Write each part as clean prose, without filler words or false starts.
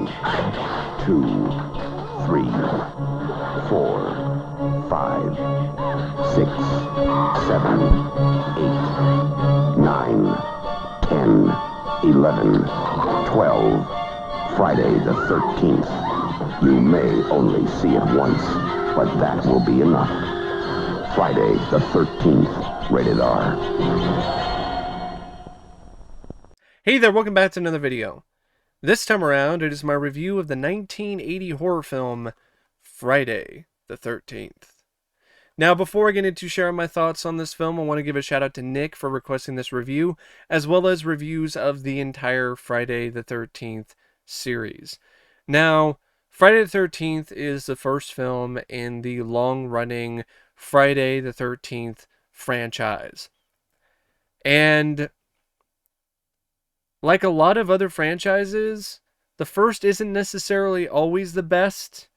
2, 3, 4, 5, 6, 7, 8, 9, 10, 11, 12. Friday the 13th. You may only see it once, but that will be enough. Friday the 13th, rated R. Hey there, welcome back to another video. This time around, it is my review of the 1980 horror film, Friday the 13th. Now, before I get into sharing my thoughts on this film, I want to give a shout out to Nick for requesting this review, as well as reviews of the entire Friday the 13th series. Now, Friday the 13th is the first film in the long-running Friday the 13th franchise. And like a lot of other franchises, the first isn't necessarily always the best,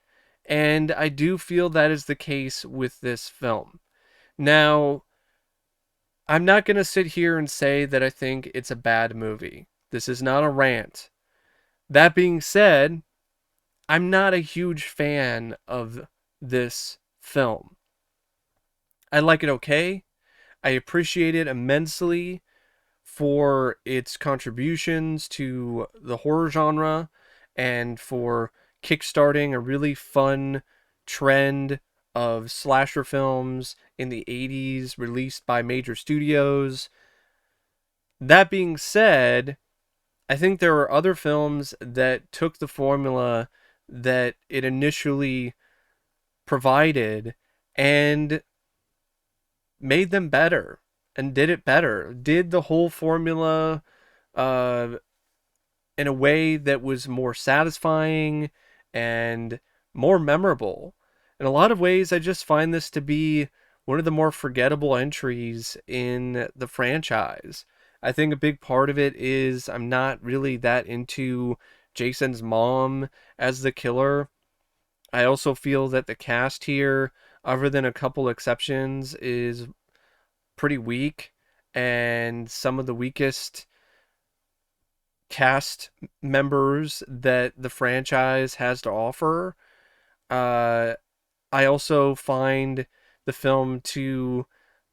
and I do feel that is the case with this film. Now, I'm not going to sit here and say that I think it's a bad movie. This is not a rant. That being said, I'm not a huge fan of this film. I like it okay. I appreciate it immensely for its contributions to the horror genre and for kickstarting a really fun trend of slasher films in the 80s released by major studios. That being said, I think there are other films that took the formula that it initially provided and made them better and did it better. Did the whole formula in a way that was more satisfying and more memorable. In a lot of ways, I just find this to be one of the more forgettable entries in the franchise. I think a big part of it is I'm not really that into Jason's mom as the killer. I also feel that the cast here, other than a couple exceptions, is pretty weak, and some of the weakest cast members that the franchise has to offer. I also find the film to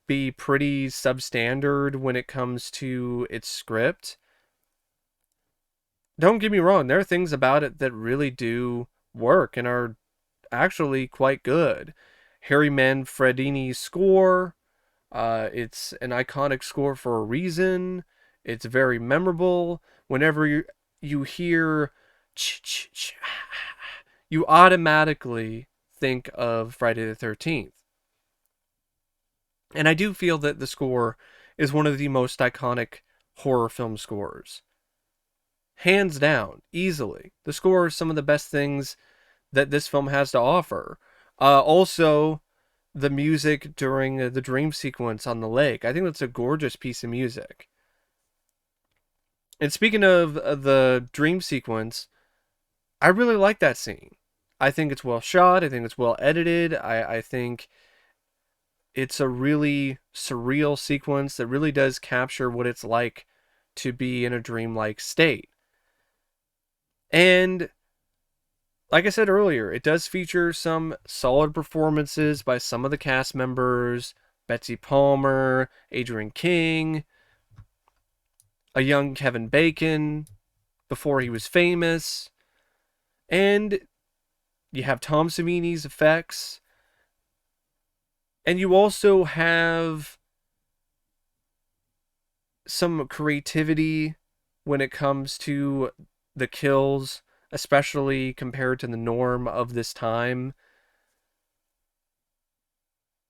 be pretty substandard when it comes to its script. Don't get me wrong, there are things about it that really do work and are actually quite good. Harry Manfredini's score, it's an iconic score for a reason. It's very memorable. Whenever you hear you automatically think of Friday the 13th. And I do feel that the score is one of the most iconic horror film scores. Hands down, easily. The score is some of the best things that this film has to offer. Also, the music during the dream sequence on the lake. I think that's a gorgeous piece of music. And speaking of the dream sequence, I really like that scene. I think it's well shot. I think it's well edited. I think it's a really surreal sequence that really does capture what it's like to be in a dreamlike state. And like I said earlier, it does feature some solid performances by some of the cast members. Betsy Palmer, Adrienne King, a young Kevin Bacon before he was famous. And you have Tom Savini's effects. And you also have some creativity when it comes to the kills, especially compared to the norm of this time.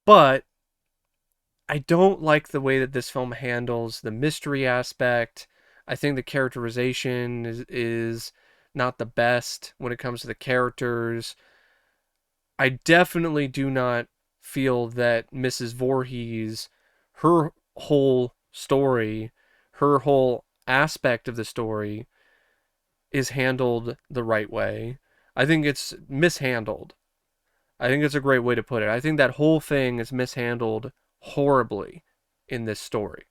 But I don't like the way that this film handles the mystery aspect. I think the characterization is not the best when it comes to the characters. I definitely do not feel that Mrs. Voorhees, her whole story, her whole aspect of the story is handled the right way. I think it's mishandled. I think it's a great way to put it. I think that whole thing is mishandled horribly in this story.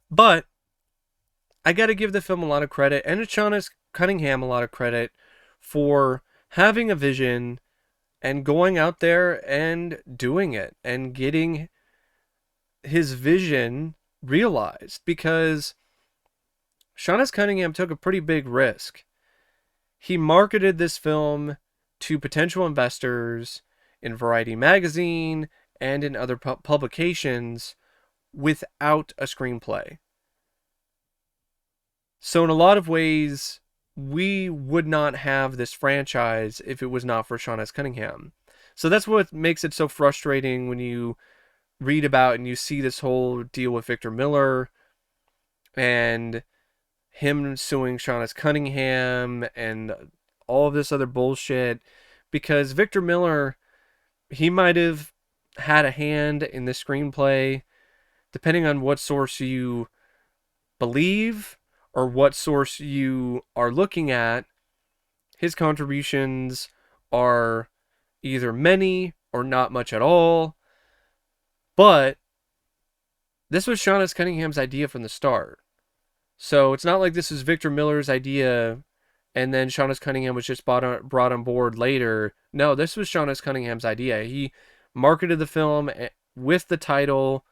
But I got to give the film a lot of credit, and it's Cunningham a lot of credit for having a vision and going out there and doing it and getting his vision realized, because Sean S. Cunningham took a pretty big risk. He marketed this film to potential investors in Variety magazine and in other publications without a screenplay. So in a lot of ways, we would not have this franchise if it was not for Sean S. Cunningham. So that's what makes it so frustrating when you read about and you see this whole deal with Victor Miller and him suing Sean S. Cunningham and all of this other bullshit, because Victor Miller, he might have had a hand in the screenplay, depending on what source you believe or what source you are looking at. His contributions are either many or not much at all, but this was Sean S. Cunningham's idea from the start. So it's not like this is Victor Miller's idea and then Sean S. Cunningham was just brought on board later. No, this was Sean S. Cunningham's idea. He marketed the film with the title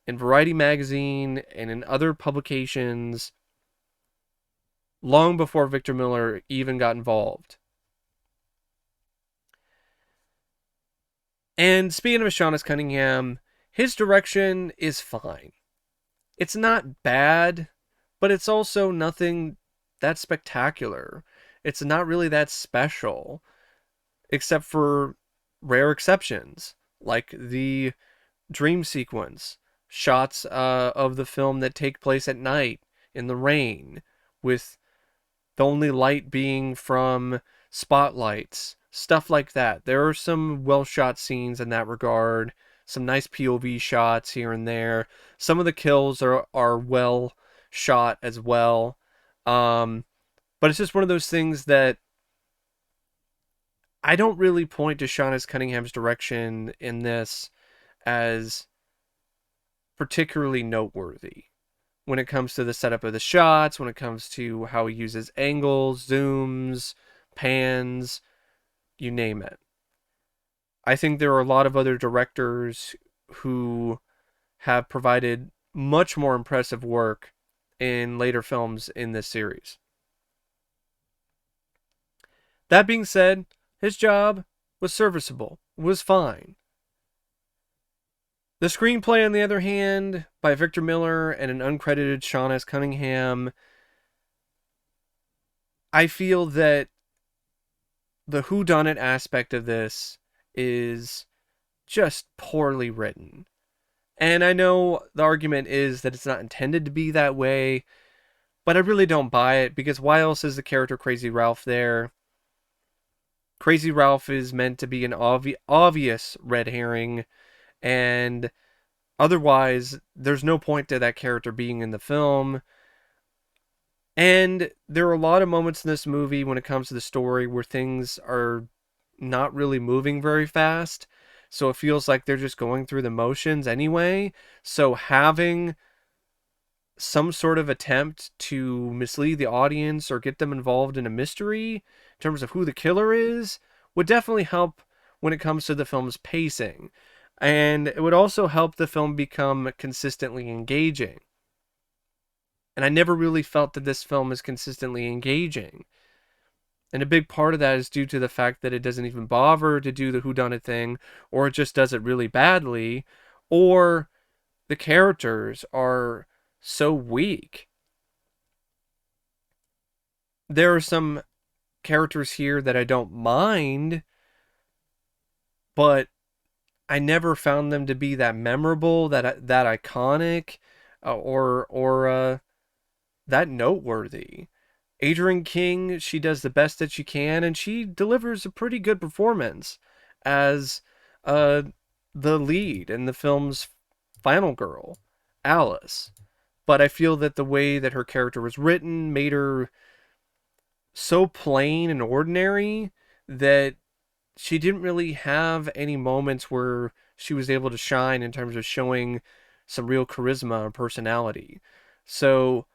in Variety magazine and in other publications long before Victor Miller even got involved. And speaking of Sean S. Cunningham, his direction is fine. It's not bad, but it's also nothing that spectacular. It's not really that special, except for rare exceptions, like the dream sequence, shots of the film that take place at night in the rain, with the only light being from spotlights, stuff like that. There are some well shot scenes in that regard, some nice POV shots here and there. Some of the kills are well shot as well. But it's just one of those things that I don't really point to Sean S. Cunningham's direction in this as particularly noteworthy when it comes to the setup of the shots, when it comes to how he uses angles, zooms, pans, you name it. I think there are a lot of other directors who have provided much more impressive work in later films in this series. That being said, his job was serviceable, was fine. The screenplay, on the other hand, by Victor Miller and an uncredited Sean S. Cunningham, I feel that the whodunit aspect of this is just poorly written. And I know the argument is that it's not intended to be that way, but I really don't buy it, because why else is the character Crazy Ralph there? Crazy Ralph is meant to be an obvious red herring, and otherwise, there's no point to that character being in the film. And there are a lot of moments in this movie when it comes to the story where things are not really moving very fast. So it feels like they're just going through the motions anyway. So having some sort of attempt to mislead the audience or get them involved in a mystery in terms of who the killer is would definitely help when it comes to the film's pacing. And it would also help the film become consistently engaging. And I never really felt that this film is consistently engaging. And a big part of that is due to the fact that it doesn't even bother to do the whodunit thing, or it just does it really badly, or the characters are so weak. There are some characters here that I don't mind, but I never found them to be that memorable, that iconic, or that noteworthy. Adrienne King, she does the best that she can, and she delivers a pretty good performance as the lead in the film's final girl, Alice. But I feel that the way that her character was written made her so plain and ordinary that she didn't really have any moments where she was able to shine in terms of showing some real charisma and personality. So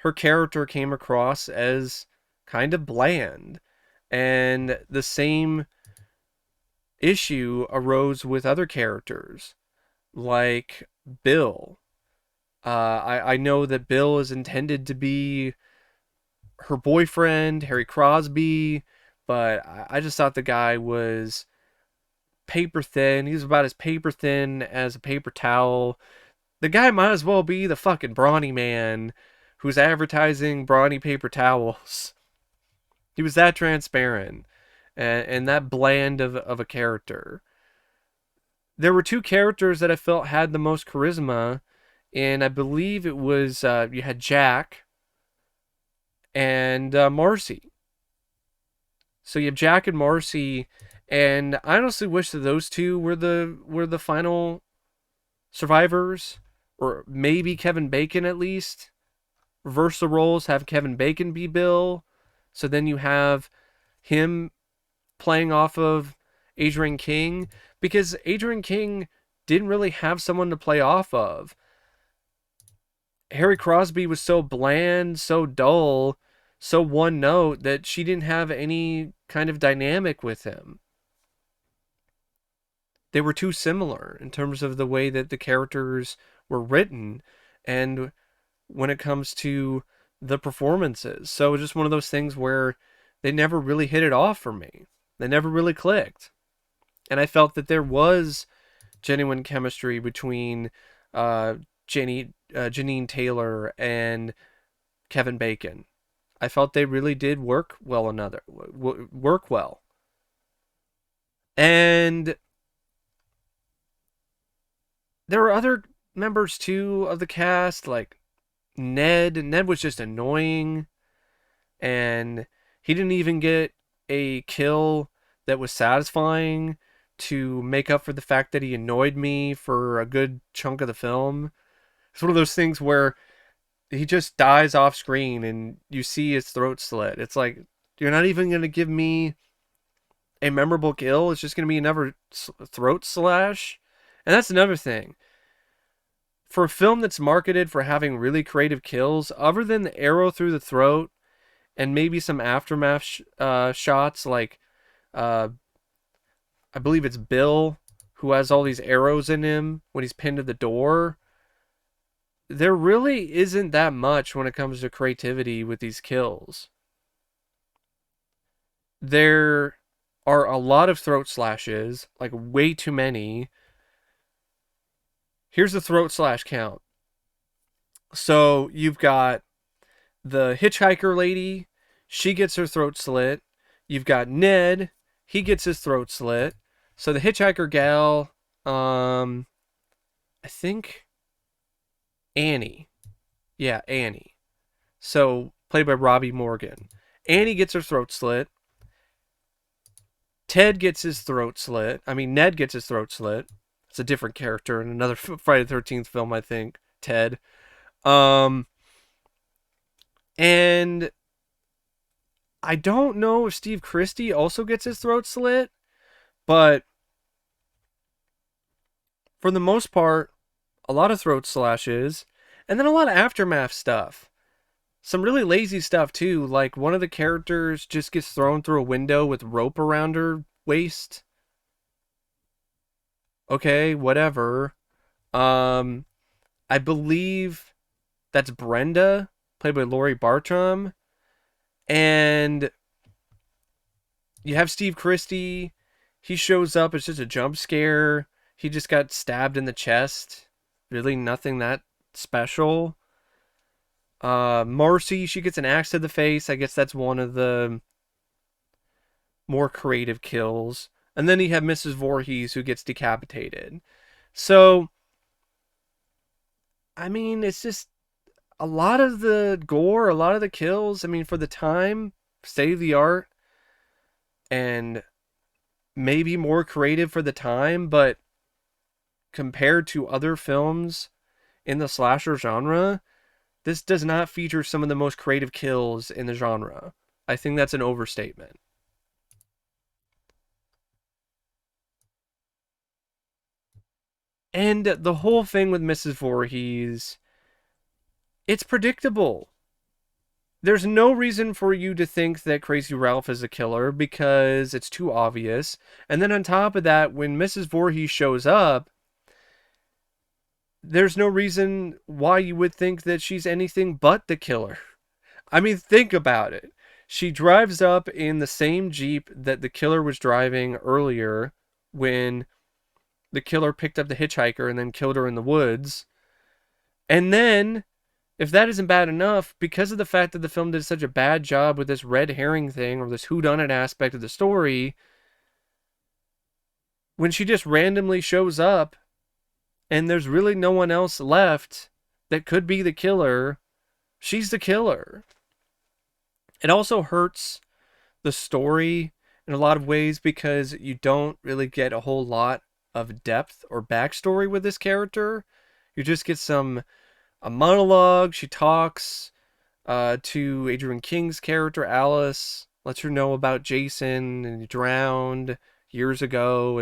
her character came across as kind of bland. And the same issue arose with other characters, like Bill. I know that Bill is intended to be her boyfriend, Harry Crosby, but I just thought the guy was paper thin. He was about as paper thin as a paper towel. The guy might as well be the fucking brawny man who's advertising brawny paper towels. He was that transparent and that bland of a character. There were two characters that I felt had the most charisma, and I believe it was you had Jack and Marcy. So you have Jack and Marcy, and I honestly wish that those two were the final survivors, or maybe Kevin Bacon at least. Reverse the roles, have Kevin Bacon be Bill, so then you have him playing off of Adrienne King, because Adrienne King didn't really have someone to play off of. Harry Crosby was so bland, so dull, so one note that she didn't have any kind of dynamic with him. They were too similar in terms of the way that the characters were written and when it comes to the performances. So it was just one of those things where they never really hit it off for me. They never really clicked. And I felt that there was genuine chemistry between Jeannine Taylor and Kevin Bacon. I felt they really did work well work well. And there were other members too of the cast, like Ned. Ned was just annoying, and he didn't even get a kill that was satisfying to make up for the fact that he annoyed me for a good chunk of the film. It's one of those things where he just dies off screen and you see his throat slit. It's like, you're not even going to give me a memorable kill. It's just going to be another throat slash. And that's another thing. For a film that's marketed for having really creative kills, other than the arrow through the throat and maybe some aftermath shots, like I believe it's Bill who has all these arrows in him when he's pinned to the door, there really isn't that much when it comes to creativity with these kills. There are a lot of throat slashes, like way too many. Here's the throat slash count. So you've got the hitchhiker lady, she gets her throat slit. You've got Ned, he gets his throat slit. So the hitchhiker gal, I think Annie. Yeah, Annie. So played by Robbi Morgan. Annie gets her throat slit. Ned gets his throat slit. It's a different character in another Friday the 13th film, I think. Ted. And I don't know if Steve Christy also gets his throat slit, but for the most part, a lot of throat slashes, and then a lot of aftermath stuff. Some really lazy stuff too, like one of the characters just gets thrown through a window with rope around her waist. Okay, whatever. I believe that's Brenda, played by Laurie Bartram. And you have Steve Christy. He shows up, it's just a jump scare. He just got stabbed in the chest. Really nothing that special. Marcy, she gets an axe to the face. I guess that's one of the more creative kills. And then you have Mrs. Voorhees, who gets decapitated. So, I mean, it's just a lot of the gore, a lot of the kills. I mean, for the time, state of the art, and maybe more creative for the time, but compared to other films in the slasher genre, this does not feature some of the most creative kills in the genre. I think that's an overstatement. And the whole thing with Mrs. Voorhees, it's predictable. there's no reason for you to think that Crazy Ralph is a killer because it's too obvious. And then on top of that, when Mrs. Voorhees shows up, there's no reason why you would think that she's anything but the killer. I mean, think about it. She drives up in the same Jeep that the killer was driving earlier when the killer picked up the hitchhiker and then killed her in the woods. And then, if that isn't bad enough, because of the fact that the film did such a bad job with this red herring thing or this whodunit aspect of the story, when she just randomly shows up and there's really no one else left that could be the killer, she's the killer. It also hurts the story in a lot of ways because you don't really get a whole lot of depth or backstory with this character. You just get a monologue. She talks to Adrienne King's character, Alice, lets her know about Jason and he drowned years ago,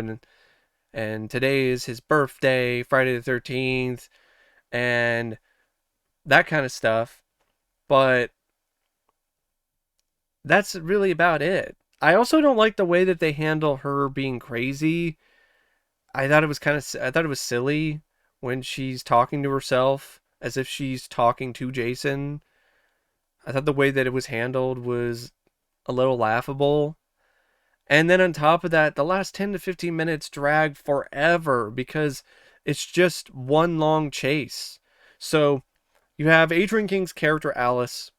and today is his birthday, Friday the 13th, and that kind of stuff. But that's really about it. I also don't like the way that they handle her being crazy. I thought it was silly when she's talking to herself as if she's talking to Jason. I thought the way that it was handled was a little laughable. And then on top of that, the last 10 to 15 minutes drag forever because it's just one long chase. So you have Adrienne King's character, Alice.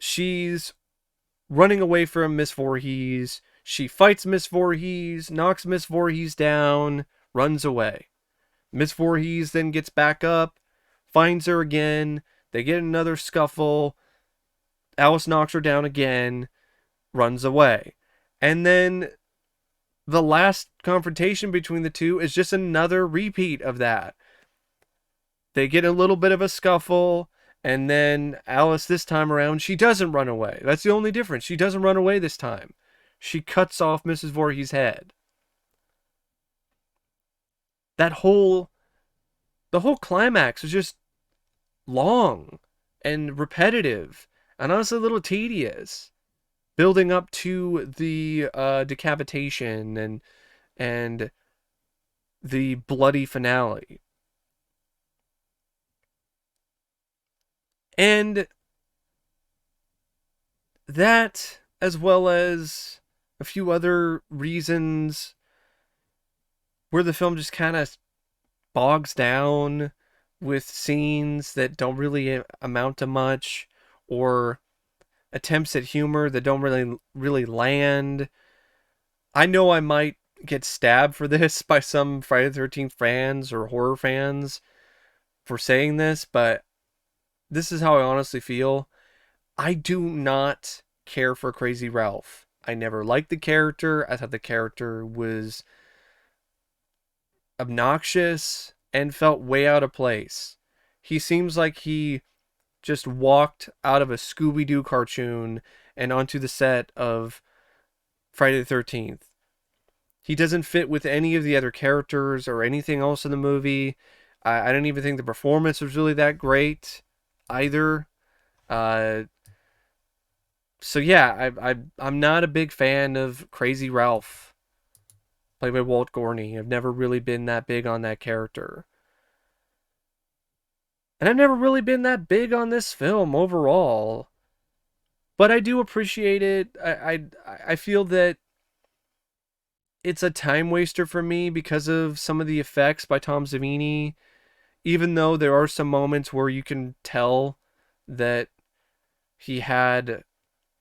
She's running away from Miss Voorhees. She fights Miss Voorhees, knocks Miss Voorhees down, runs away. Miss Voorhees then gets back up, finds her again. They get another scuffle. Alice knocks her down again, runs away. And then the last confrontation between the two is just another repeat of that. They get a little bit of a scuffle, and then Alice this time around, she doesn't run away. That's the only difference. She doesn't run away this time. She cuts off Mrs. Voorhees' head. The whole climax was just long and repetitive and honestly a little tedious, building up to the decapitation and the bloody finale. And that, as well as a few other reasons where the film just kind of bogs down with scenes that don't really amount to much, or attempts at humor that don't really land. I know I might get stabbed for this by some Friday the 13th fans or horror fans for saying this, but this is how I honestly feel. I do not care for Crazy Ralph. I never liked the character. I thought the character was obnoxious and felt way out of place. He seems like he just walked out of a Scooby-Doo cartoon and onto the set of Friday the 13th. He doesn't fit with any of the other characters or anything else in the movie. I don't even think the performance was really that great either. So yeah, I'm not a big fan of Crazy Ralph, played by Walt Gorney. I've never really been that big on that character. And I've never really been that big on this film overall. But I do appreciate it. I feel that it's a time waster for me because of some of the effects by Tom Savini. Even though there are some moments where you can tell that he had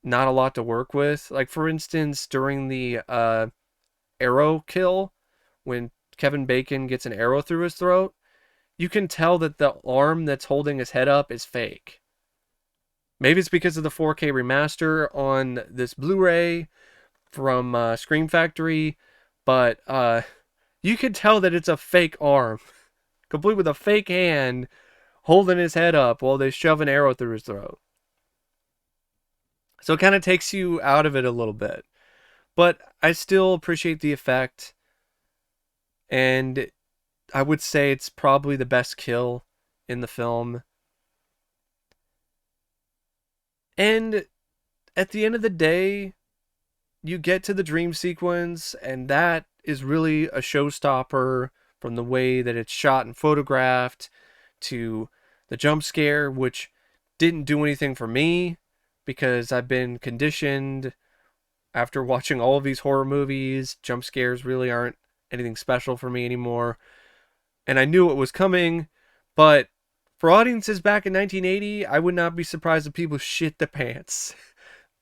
not a lot to work with. Like, for instance, during the arrow kill, when Kevin Bacon gets an arrow through his throat, you can tell that the arm that's holding his head up is fake. Maybe it's because of the 4K remaster on this Blu-ray from Scream Factory, but you can tell that it's a fake arm, complete with a fake hand holding his head up while they shove an arrow through his throat. So it kind of takes you out of it a little bit. But I still appreciate the effect, and I would say it's probably the best kill in the film. And at the end of the day, you get to the dream sequence, and that is really a showstopper, from the way that it's shot and photographed to the jump scare, which didn't do anything for me because I've been conditioned after watching all of these horror movies. Jump scares really aren't anything special for me anymore. And I knew it was coming, but for audiences back in 1980, I would not be surprised if people shit the pants,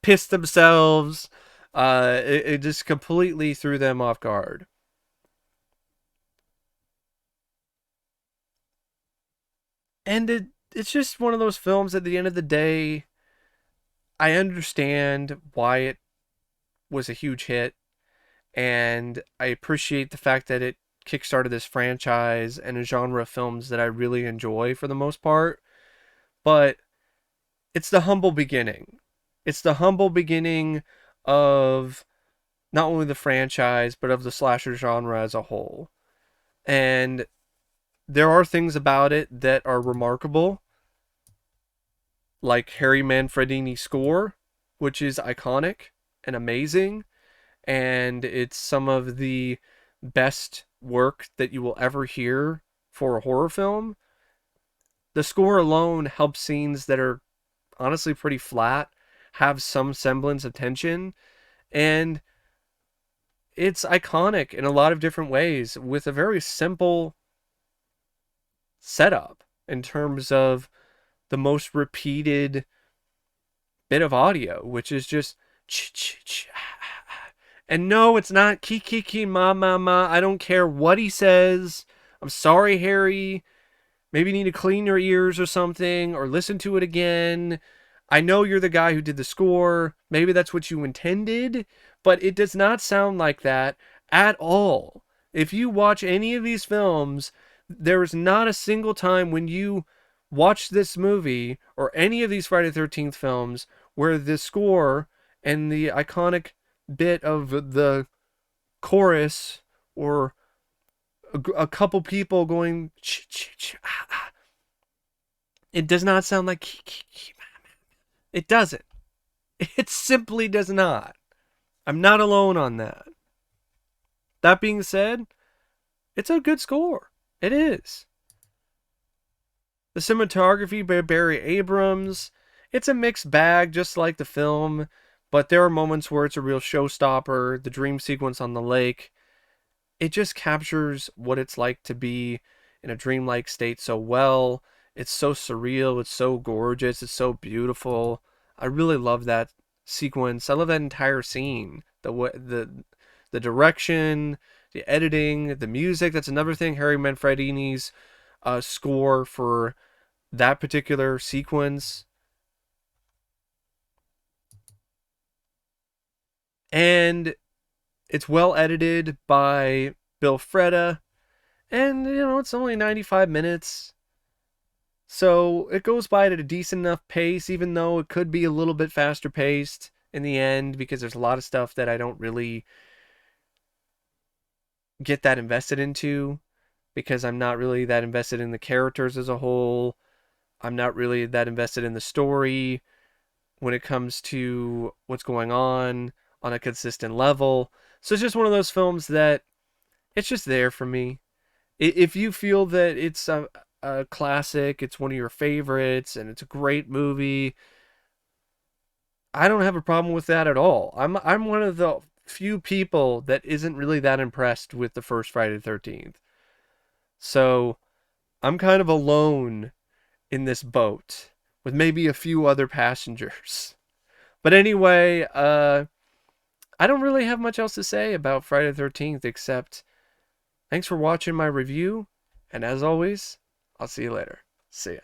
pissed themselves. It just completely threw them off guard. And it's just one of those films. At the end of the day, I understand why it was a huge hit, and I appreciate the fact that it kickstarted this franchise and a genre of films that I really enjoy for the most part. But it's the humble beginning. It's the humble beginning of not only the franchise, but of the slasher genre as a whole. And there are things about it that are remarkable, like Harry Manfredini's score, which is iconic and amazing, and it's some of the best work that you will ever hear for a horror film. The score alone helps scenes that are honestly pretty flat have some semblance of tension, and it's iconic in a lot of different ways with a very simple setup in terms of the most repeated bit of audio, which is just ch ch ch. And no, it's not ki ki ki ma ma ma. I don't care what he says. I'm sorry, Harry. Maybe you need to clean your ears or something, or listen to it again. I know you're the guy who did the score. Maybe that's what you intended, but it does not sound like that at all. If you watch any of these films, there is not a single time when you watch this movie or any of these Friday the 13th films where the score and the iconic bit of the chorus or a couple people going it does not sound like it doesn't. It simply does not. I'm not alone on that. That being said, it's a good score. It is. The cinematography by Barry Abrams, it's a mixed bag just like the film, but there are moments where it's a real showstopper. The dream sequence on the lake, it just captures what it's like to be in a dreamlike state so well. It's so surreal, it's so gorgeous, it's so beautiful. I really love that sequence. I love that entire scene. The direction, the editing, the music. That's another thing. Harry Manfredini's score for that particular sequence. And it's well edited by Bill Freda. And, it's only 95 minutes. So it goes by at a decent enough pace, even though it could be a little bit faster paced in the end, because there's a lot of stuff that I don't really get that invested into, because I'm not really that invested in the characters as a whole. I'm not really that invested in the story when it comes to what's going on a consistent level. So it's just one of those films that it's just there for me. If you feel that it's a classic, it's one of your favorites, and it's a great movie, I don't have a problem with that at all. I'm one of the few people that isn't really that impressed with the first Friday the 13th. So I'm kind of alone in this boat with maybe a few other passengers. But anyway, I don't really have much else to say about Friday the 13th except thanks for watching my review, and as always, I'll see you later. See ya.